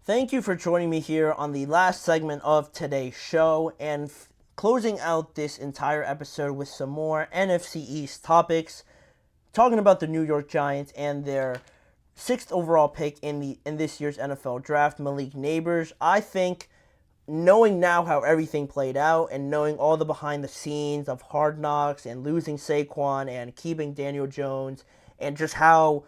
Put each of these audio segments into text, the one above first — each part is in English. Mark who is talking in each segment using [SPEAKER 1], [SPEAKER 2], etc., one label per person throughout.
[SPEAKER 1] Thank you for joining me here on the last segment of today's show and closing out this entire episode with some more NFC East topics, talking about the New York Giants and their sixth overall pick in this year's NFL draft, Malik Nabers. I think knowing now how everything played out and knowing all the behind the scenes of Hard Knocks and losing Saquon and keeping Daniel Jones and just how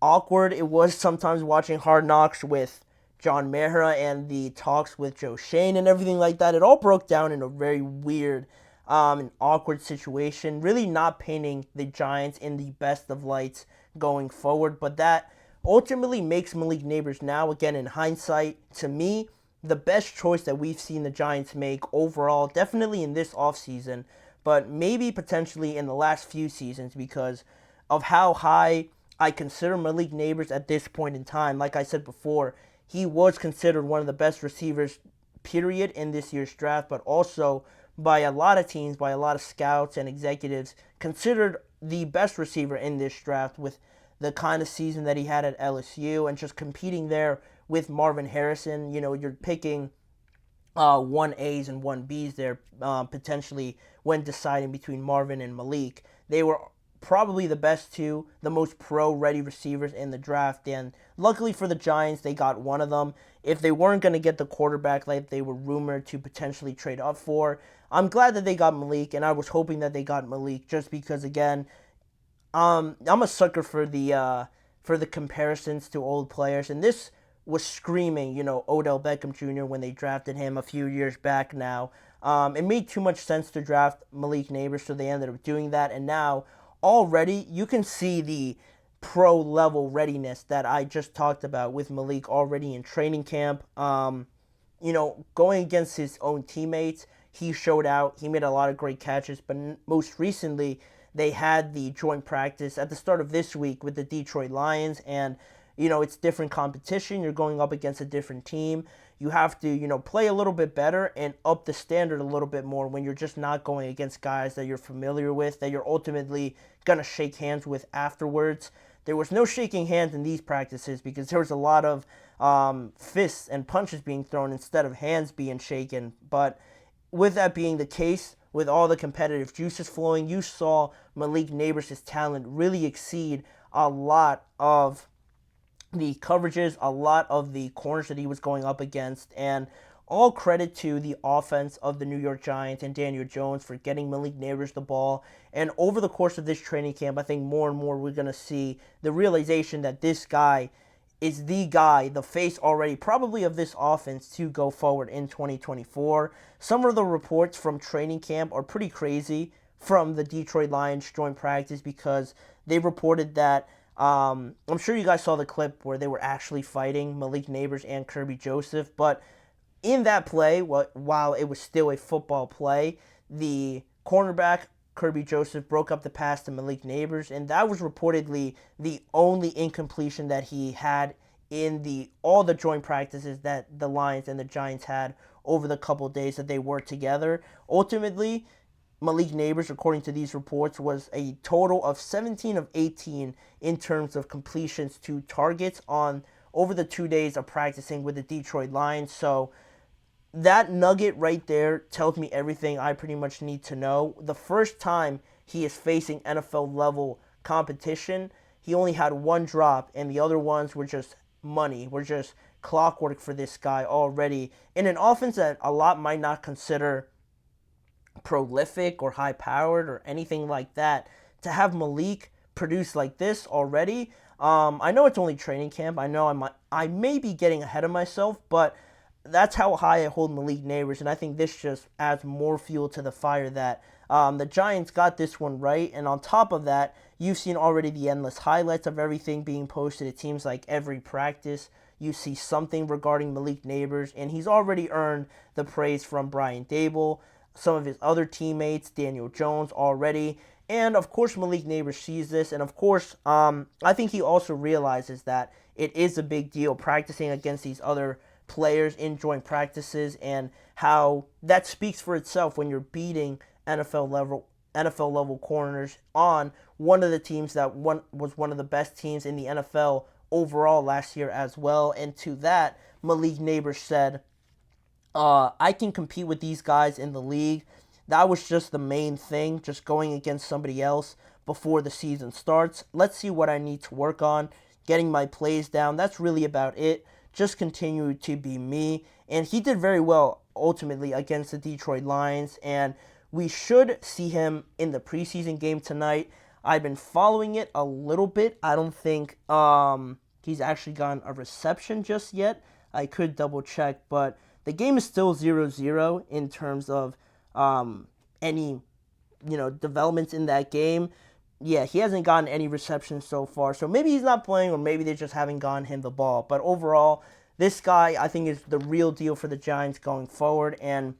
[SPEAKER 1] awkward it was sometimes watching Hard Knocks with John Mara and the talks with Joe Shane and everything like that. It all broke down in a very weird and awkward situation, really not painting the Giants in the best of lights going forward. But that ultimately makes Malik Nabers now, again in hindsight, to me, the best choice that we've seen the Giants make overall, definitely in this offseason, but maybe potentially in the last few seasons because of how high I consider Malik Nabers at this point in time. Like I said before, he was considered one of the best receivers, period, in this year's draft, but also by a lot of teams, by a lot of scouts and executives, considered the best receiver in this draft with the kind of season that he had at LSU and just competing there with Marvin Harrison. You know, you're picking 1As and 1Bs there potentially when deciding between Marvin and Malik. They were probably the best two, the most pro-ready receivers in the draft, and luckily for the Giants, they got one of them. If they weren't going to get the quarterback like they were rumored to potentially trade up for, I'm glad that they got Malik, and I was hoping that they got Malik just because, again, I'm a sucker for the comparisons to old players, and this was screaming, Odell Beckham Jr. when they drafted him a few years back now. It made too much sense to draft Malik Nabers, so they ended up doing that, and now already you can see the pro level readiness that I just talked about with Malik already in training camp. Going against his own teammates, he showed out. He made a lot of great catches, but most recently they had the joint practice at the start of this week with the Detroit Lions, and it's different competition. You're going up against a different team. You have to, play a little bit better and up the standard a little bit more when you're just not going against guys that you're familiar with, that you're ultimately going to shake hands with afterwards. There was no shaking hands in these practices because there was a lot of fists and punches being thrown instead of hands being shaken. But with that being the case, with all the competitive juices flowing, you saw Malik Nabers' talent really exceed a lot of the coverages, a lot of the corners that he was going up against, and all credit to the offense of the New York Giants and Daniel Jones for getting Malik Nabers the ball. And over the course of this training camp, I think more and more we're going to see the realization that this guy is the guy, the face already probably of this offense to go forward in 2024. Some of the reports from training camp are pretty crazy from the Detroit Lions joint practice because they reported that I'm sure you guys saw the clip where they were actually fighting Malik Nabers and Kirby Joseph, but in that play, while it was still a football play, the cornerback, Kirby Joseph, broke up the pass to Malik Nabers, and that was reportedly the only incompletion that he had in all the joint practices that the Lions and the Giants had over the couple days that they worked together. Ultimately, Malik Nabers, according to these reports, was a total of 17 of 18 in terms of completions to targets over the 2 days of practicing with the Detroit Lions. So that nugget right there tells me everything I pretty much need to know. The first time he is facing NFL level competition, he only had one drop, and the other ones were just money, were just clockwork for this guy already. In an offense that a lot might not consider prolific or high powered or anything like that, to have Malik produce like this already, I know it's only training camp. I know I may be getting ahead of myself, but that's how high I hold Malik Nabers, and I think this just adds more fuel to the fire that the Giants got this one right. And on top of that, you've seen already the endless highlights of everything being posted. It seems like every practice you see something regarding Malik Nabers, and he's already earned the praise from Brian Dable, some of his other teammates, Daniel Jones already, and of course Malik Nabers sees this, and of course I think he also realizes that it is a big deal practicing against these other players in joint practices, and how that speaks for itself when you're beating NFL level corners on one of the teams that was one of the best teams in the NFL overall last year as well. And to that, Malik Nabers said, I can compete with these guys in the league. That was just the main thing, just going against somebody else before the season starts. Let's see what I need to work on, getting my plays down. That's really about it. Just continue to be me. And he did very well ultimately against the Detroit Lions, and we should see him in the preseason game tonight. I've been following it a little bit. I don't think he's actually gotten a reception just yet. I could double check, but the game is still 0-0 in terms of any developments in that game. Yeah, he hasn't gotten any receptions so far, so maybe he's not playing, or maybe they just haven't gotten him the ball. But overall, this guy, I think, is the real deal for the Giants going forward. And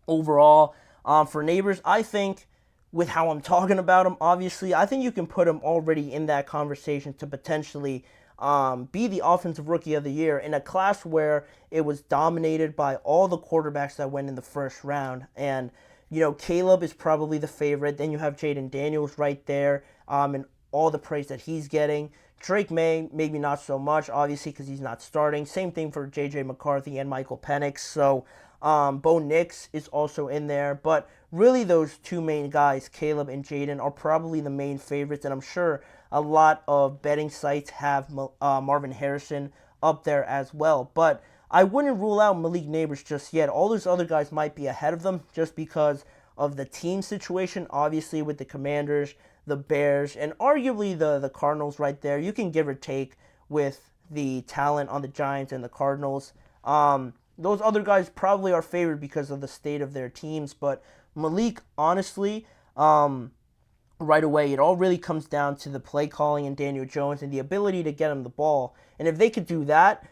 [SPEAKER 1] overall, for Nabers, I think, with how I'm talking about him, obviously, I think you can put him already in that conversation to potentially be the Offensive Rookie of the Year in a class where it was dominated by all the quarterbacks that went in the first round. And, Caleb is probably the favorite. Then you have Jaden Daniels right there, and all the praise that he's getting. Drake May, maybe not so much, obviously, because he's not starting. Same thing for J.J. McCarthy and Michael Penix. So, Bo Nix is also in there. But really, those two main guys, Caleb and Jaden, are probably the main favorites. And I'm sure a lot of betting sites have Marvin Harrison up there as well. But I wouldn't rule out Malik Nabers just yet. All those other guys might be ahead of them just because of the team situation, obviously, with the Commanders, the Bears, and arguably the Cardinals right there. You can give or take with the talent on the Giants and the Cardinals. Those other guys probably are favored because of the state of their teams, but Malik, honestly, right away, it all really comes down to the play calling and Daniel Jones and the ability to get him the ball. And if they could do that,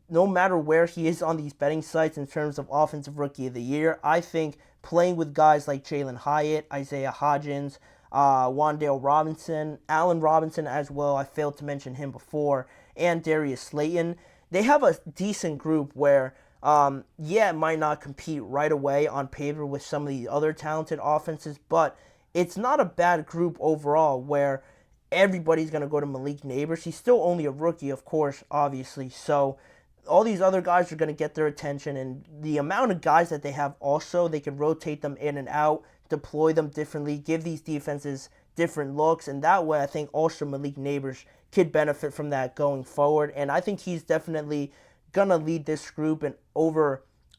[SPEAKER 1] no matter where he is on these betting sites in terms of Offensive Rookie of the Year, I think playing with guys like Jalen Hyatt, Isaiah Hodgins, Wan'Dale Robinson, Allen Robinson as well, I failed to mention him before, and Darius Slayton, they have a decent group where, it might not compete right away on paper with some of the other talented offenses, but it's not a bad group overall where everybody's going to go to Malik Nabers. He's still only a rookie, of course, obviously. So all these other guys are going to get their attention. And the amount of guys that they have also, they can rotate them in and out, deploy them differently, give these defenses different looks. And that way, I think also Malik Nabers could benefit from that going forward. And I think he's definitely going to lead this group and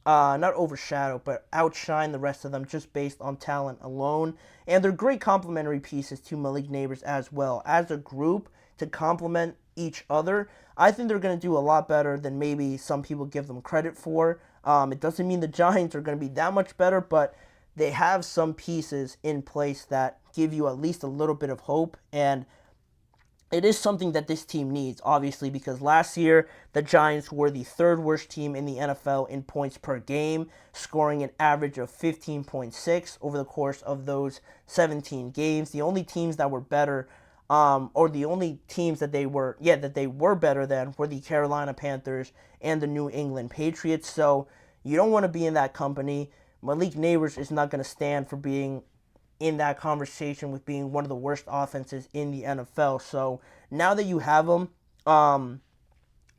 [SPEAKER 1] not overshadow, but outshine the rest of them just based on talent alone. And they're great complementary pieces to Malik Nabers as well. As a group, to complement each other, I think they're going to do a lot better than maybe some people give them credit for. It doesn't mean the Giants are going to be that much better, but they have some pieces in place that give you at least a little bit of hope. And it is something that this team needs, obviously, because last year the Giants were the third worst team in the NFL in points per game, scoring an average of 15.6 over the course of those 17 games. The only teams that were better, or the only teams that they were better than were the Carolina Panthers and the New England Patriots. So you don't want to be in that company. Malik Nabers is not going to stand for being in that conversation with being one of the worst offenses in the NFL. So now that you have him, I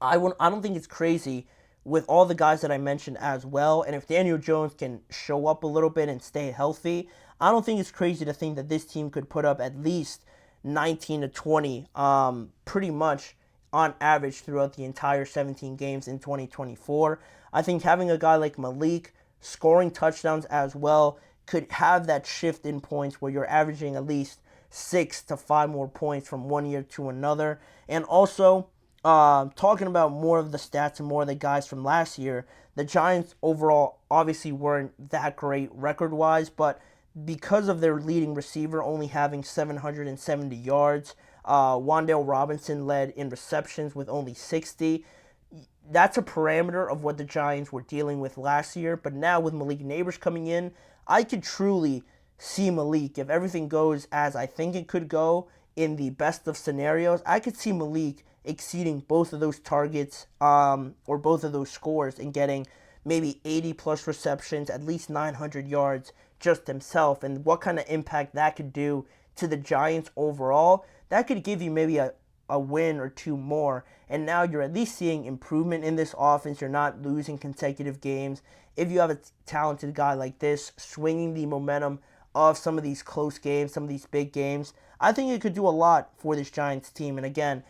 [SPEAKER 1] don't think it's crazy with all the guys that I mentioned as well. And if Daniel Jones can show up a little bit and stay healthy, I don't think it's crazy to think that this team could put up at least 19 to 20, pretty much on average throughout the entire 17 games in 2024. I think having a guy like Malik scoring touchdowns as well could have that shift in points where you're averaging at least 6 to 5 more points from one year to another. And also, talking about more of the stats and more of the guys from last year, the Giants overall obviously weren't that great record-wise, but because of their leading receiver only having 770 yards, Wan'Dale Robinson led in receptions with only 60. That's a parameter of what the Giants were dealing with last year, but now with Malik Nabers coming in, I could truly see Malik, if everything goes as I think it could go in the best of scenarios, I could see Malik exceeding both of those targets or both of those scores and getting maybe 80-plus receptions, at least 900 yards just himself. And what kind of impact that could do to the Giants overall, that could give you maybe a a win or two more, and now you're at least seeing improvement in this offense. You're not losing consecutive games. If you have a talented guy like this swinging the momentum of some of these close games, some of these big games, I think it could do a lot for this Giants team. And again,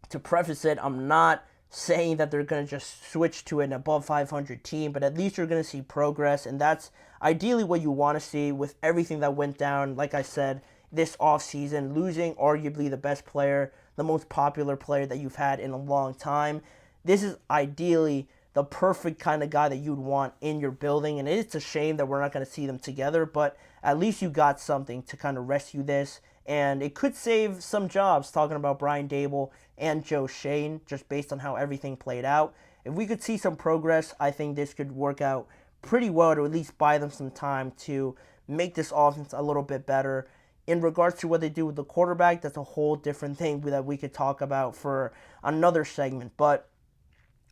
[SPEAKER 1] to preface it, I'm not saying that they're going to just switch to an above 500 team, but at least you're going to see progress, and that's ideally what you want to see with everything that went down, like I said, this offseason, losing arguably the best player, the most popular player that you've had in a long time. This is ideally the perfect kind of guy that you'd want in your building, and it's a shame that we're not going to see them together, but at least you got something to kind of rescue this, and it could save some jobs, talking about Brian Daboll and Joe Schoen, just based on how everything played out. If we could see some progress, I think this could work out pretty well to at least buy them some time to make this offense a little bit better. In regards to what they do with the quarterback, that's a whole different thing that we could talk about for another segment. But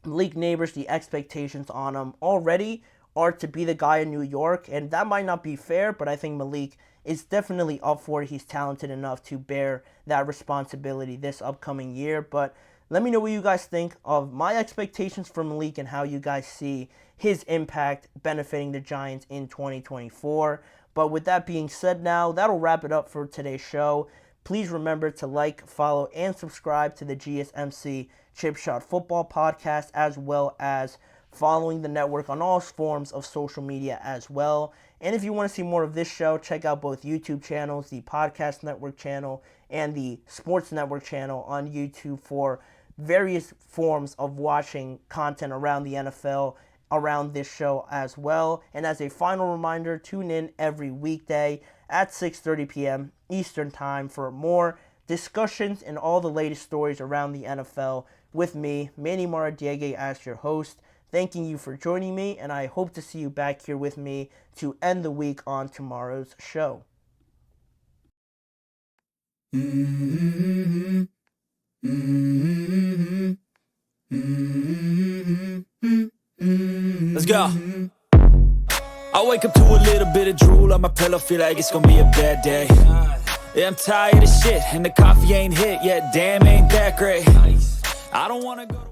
[SPEAKER 1] Malik Nabers, the expectations on him already are to be the guy in New York, and that might not be fair, but I think Malik is definitely up for it. He's talented enough to bear that responsibility this upcoming year. But let me know what you guys think of my expectations for Malik and how you guys see his impact benefiting the Giants in 2024. But with that being said now, that'll wrap it up for today's show. Please remember to like, follow, and subscribe to the GSMC Chip Shot Football Podcast, as well as following the network on all forms of social media as well. And if you want to see more of this show, check out both YouTube channels, the Podcast Network channel and the Sports Network channel on YouTube for various forms of watching content around the NFL, around this show as well. And as a final reminder, tune in every weekday at 6:30 p.m. Eastern Time for more discussions and all the latest stories around the NFL with me, Manny Maradiaga, as your host. Thanking you for joining me, and I hope to see you back here with me to end the week on tomorrow's show.
[SPEAKER 2] Let's go. I wake up to a little bit of drool on my pillow, feel like it's gonna be a bad day. Yeah, I'm tired of shit, and the coffee ain't hit yet, damn, ain't that great. I don't wanna go to